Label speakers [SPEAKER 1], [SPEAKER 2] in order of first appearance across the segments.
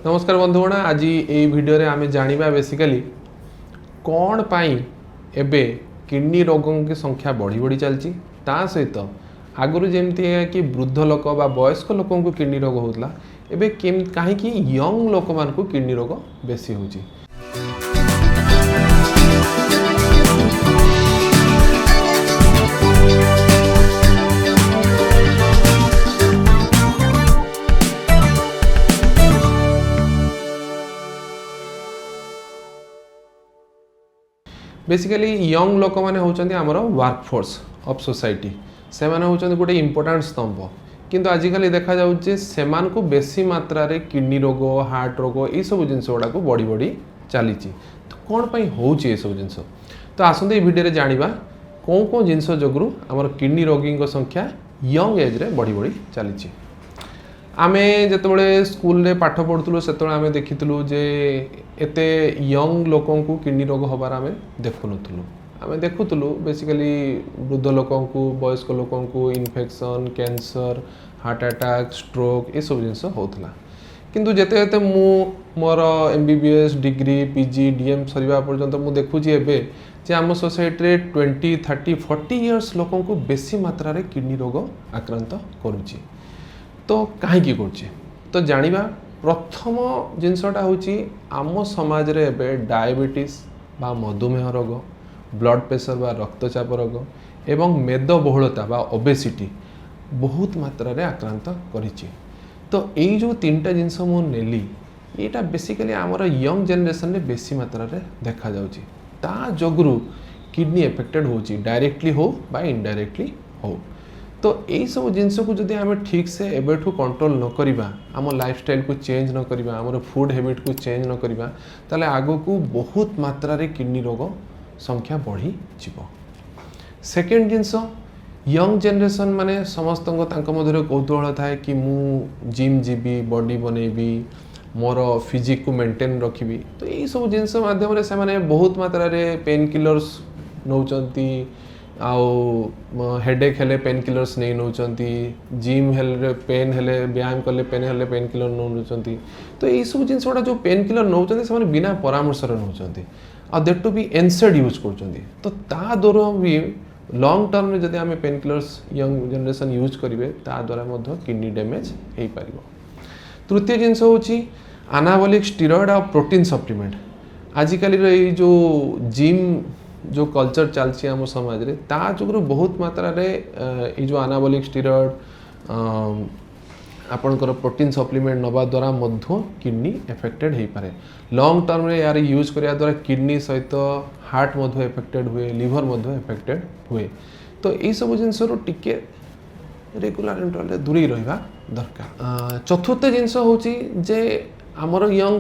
[SPEAKER 1] नमस्कार बंधुगण आज ये वीडियो रे आमे जानिबा बेसिकली कौन पाई एबे किडनी रोगों की संख्या बढ़ी बढ़ी चलची ता सहित आगुरी जेमती है कि वृद्ध लोक बा वयस्क लोकों को किडनी रोग होतला एबे कहीं यंग लोक मान को किडनी रोग बेसी होची। बेसिकली यंग लोक मैंने होचंदी हमरो वर्कफोर्स ऑफ सोसाइटी से माने होचंदी गोटे इंपोर्टेंट स्तंभ किंतु आजिकल देखा जाउचे सेमान को बेसी मात्रा रे किडनी रोग हार्ट रोग ये सब जिनस गुड़ा को बढ़ी बढ़ी चली तो कौन पाई होची ये सब जिनस तो आसंते वीडियो रे जानिबा कौन कौन जिनस जोगुरु हमर किडनी रोगी संख्या यंग एज रे बढ़ी बढ़ी चली। आमे जेतबेले स्कूल रे पाठ पढ़ुतलु सेतबेले आमे देखितलु जे एते यंग लोकों को किडनी रोग होबार आमे देखुनथलु आमे देखुतलु बेसिकली वृद्ध लोकों को वयस्क लोकों को infection cancer heart attack stroke ये सब जिनस होतला किंतु जेते जेते मु मोर एमबीबीएस डिग्री पीजी डीएम सरीबा पर्यंत मु देखुची एबे जे आम सोसाइटी रे 20 30 40 इयर्स लोकों को बेसी मात्रा रे किडनी रोग आक्रांत करूची तो कहीं करुचे तो जानिबा प्रथम जिनसटा होची आम समाज रे एबे डायबिटीज बा मधुमेह रोग ब्लड प्रेशर बा रक्तचाप रोग एवं मेदबहुलता बा ओबेसिटी बहुत मात्रा रे आक्रांत करिछि। तो यही जो तीनटा जिनस मु नेली एटा बेसिकली आमर यंग जनरेशन रे बेसी मात्रा रे देखा जाउछि ता जोगुरु किडनी एफेक्टेड होछि डायरेक्टली हो बा इनडायरेक्टली हो। तो यही सब जिनस को जदि आम ठीक से एबेठू कंट्रोल न करिबा आम लाइफस्टाइल को चेंज न करिबा आमर फूड हैबिट को चेंज न करिबा ताले आगो को बहुत मात्रा रे किडनी रोग संख्या बढ़ी जीवो। सेकेंड जिनस यंग जनरेशन माने समस्त मध्य कौतूहल थाए कि मु जिम जीबी बॉडी बनैबी मोर फिजिक को मेंटेन रखिबी तो यही सब जिनस माध्यम से माने बहुत मात्रा रे पेन किलर्स नौचंती आउ हेडेक हेले पेन किलर्स नहीं नौचंती जिम हेले पेन हेले व्यायाम कले पेन हेले पेन किलर नौचंती तो यही सब जिनस गुड़ा जो पेन किलर नौचंती से बिना परामर्श नौचंती आ दैट टू बी एनसेड यूज करचंती तो ता द्वारा भी लॉन्ग टर्म रे जदि आमे pain killers young generation use करिवे ता द्वारा मध्य किडनी डैमेज हेई पारिबो। तृतीय जिनस होची एनाबॉलिक स्टेरॉइड और प्रोटीन सप्लीमेंट आजिकल रे जो जिम जो कल्चर चलती आम समाज रे ता जोगुरु बहुत मात्रा रे ये जो एनाबॉलिक स्टेरॉइड आपनकर प्रोटीन सप्लीमेंट नबा द्वारा मध्य किडनी एफेक्टेड हो पारे। लॉन्ग टर्म रे यार यूज करिया द्वारा किडनी सहित हार्ट मध्य एफेक्टेड हुए लिवर मध्य एफेक्टेड हुए तो यही सब जिनस टिके रेगुलर इंटरवल रे दूरी रहिबा दरकार। चतुर्थ जिनस होची जे हमर यंग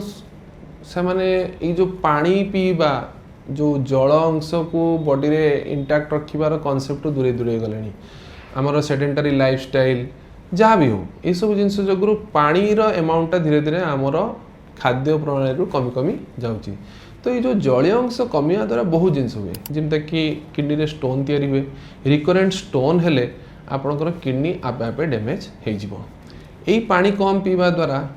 [SPEAKER 1] से माने ये जो पानी पीबा जो जल अंश को बॉडी रे इंटैक्ट रखिबार कॉन्सेप्ट दूरे दूरे गलेनी आमर सेडेंटरी लाइफस्टाइल जहाँ भी हो ये सब जिनस जोगुरु पानी रो अमाउंट धीरे धीरे आमर खाद्य प्रणाली रु कमी कमी जाउची तो ये जो जलीय अंश कमिया द्वारा बहुत जिनस हुए जिमता कि किडनी रे स्टोन तैयारी हुए रिकरेंट स्टोन हेले आपनकर किडनी आपे आपे डैमेज हो जिवो। एई पानी कम पीवा द्वारा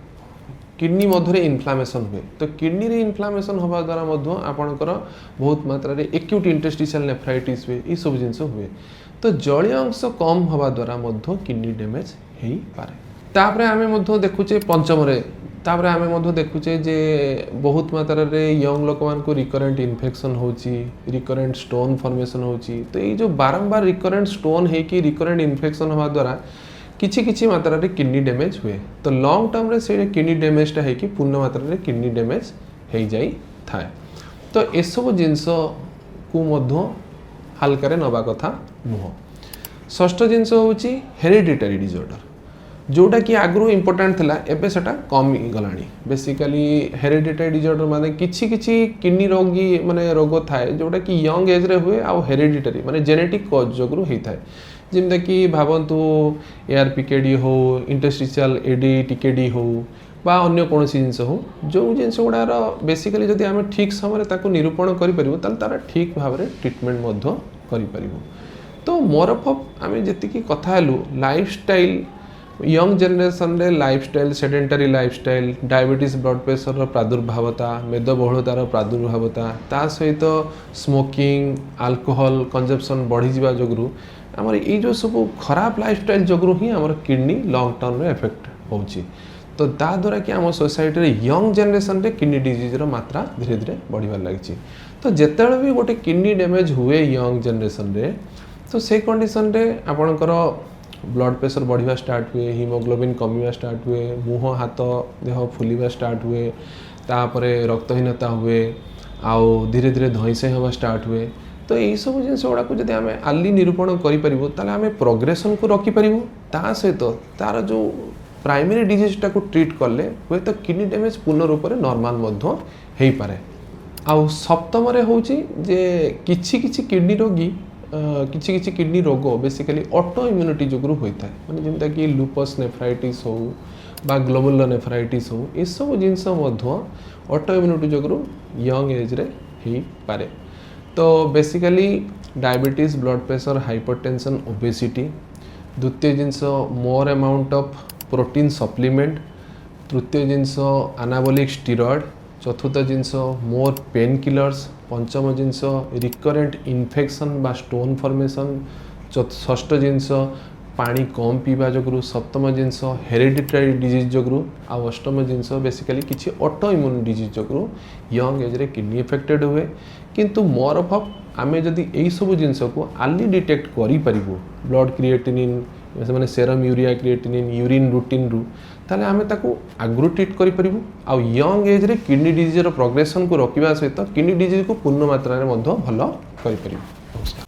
[SPEAKER 1] किडनी मध्य इन्फ्लामेशन हुए तो किडनी रे इन्फ्लामेशन होबा द्वारा मध्य आपनकर बहुत मात्रा रे एक्यूट इंटरस्टिशियल नेफ्राइटिस हुए ये सब जिनस हुए तो जलीय अंश कम होबा द्वारा मध्य किडनी डैमेज हेई पारे। तापरे आमे मध्य देखुचे पंचम रे तापरे आमे मध्य देखुचे जे बहुत मात्रा रे यंग लोक मान को रिकरेंट इन्फेक्शन होची रिकरेंट स्टोन फॉर्मेशन होची तो ये जो बारंबार रिकरेंट स्टोन है कि रिकरेंट इन्फेक्शन होबा द्वारा किछि किछि मात्रा रे किडनी डैमेज हुए तो लॉन्ग टर्म रे से किडनी डैमेजटा है कि पूर्ण मात्रा रे किडनी डैमेज हो जाई थाए तो ए सब जिनस को मध्य हल्का रे नबा कथा नुह। षष्ठ जिनस होची हेरिडिटरी डिसऑर्डर जोटा कि आगु इंपोर्टेंट थिला एबे सेटा कम गलानी बेसिकली हेरिडिटरी डिसऑर्डर माने किछि किछि किडनी रोगी माने रोग थाए जोटा कि यंग एज रे हुए आ हेरिडिटरी माने जेनेटिक कॉज जोगुरु हेई थाए जिमता कि भावतु ARPKD हो इंटरस्टिशियल AD TKD हो बा अन्य कौन जिनस हो जो जिनस गुड़ार बेसिकली जदि आम ठीक समय ताको निरूपण करें तार ठीक भाव में ट्रिटमेंट कर तो मोरफ आम जी कथा लाइफस्टाइल यंग जेनेरेशन रे lifestyle sedentary lifestyle diabetes blood pressure प्रादुर्भावता मेदबहुलतार प्रादुर्भावता ता सहित स्मोकिंग अल्कोहल कंजप्शन बढ़ी जा जोगु आमर ये जो सब खराब लाइफस्टाइल जोगु ही आमर किडनी लॉन्ग टर्म रे इफेक्ट होची तो ता द्वारा कि आम सोसाइटी रे यंग जेनेरेशन रे किडनी डिजीज रो मात्रा धीरे धीरे बढ़िबार लागिची तो जेतेबेले भी गोटे किडनी डैमेज हुए यंग जेनेरेशन रे तो से कंडीशन रे आपणकर ब्लड प्रेशर बढ़िया स्टार्ट हुए हिमोग्लोबिन कमिवा स्टार्ट हुए मुह हाथ देह फुलिवा स्टार्ट हुए तापरे रक्तहीनता हुए आउ धीरे धीरे धईसई हवा स्टार्ट हुए तो यही सब जिन गुड़ा को जब आम आली निरूपण करें प्रोग्रेसन को रखिपर ता सहित तार जो प्राइमरी डिजीजटा को ट्रीट कले हुए तो किडनी डैमेज पूर्ण रूप से नॉर्मल हो पारे आउ सप्तम हूँ जे किछि किडनी रोगी किछि किडनी रोग बेसिकली ऑटो इम्यूनिटी जोगु होता है माने जेमता कि लुपस नेफ्राइटिस हो बा ग्लोबुलर नेफ्राइटिस हो ये सब जिनस ऑटो इम्यूनिटी जोगु यंग एज रे ही पारे तो basically diabetes blood pressure hypertension obesity द्वितीय जिनस more amount of protein supplement तृतीय जिनस एनाबॉलिक स्टेरॉयड चतुर्थ जिनस मोर पेन किलर्स पंचम जिनस रिकरेंट इन्फेक्शन बा स्टोन फॉर्मेशन षष्ठ जिनस पानी कम पीवा जोगु सप्तम जिनस हेरिडिटरी डिजीज जोगु आ अष्टम जिनस बेसिकली किसी ऑटो इम्यून डिजीज जोगु यंग एज रे किडनी इफेक्टेड हुए किंतु मोर ऑफ आमे जदि एई सब जिनस को आली डिटेक्ट करि परिबो ब्लड क्रिएटिनिन माने serum urea creatinine urine routine रु ताले आमे ताको आगु ट्रीट करि परिबो आ यंग एज रे किडनी डिजीज रो प्रोग्रेशन को रोकिबा सहित किडनी डिजीज को पूर्ण मात्रा रे मध्य भलो करि परिबो। नमस्कार।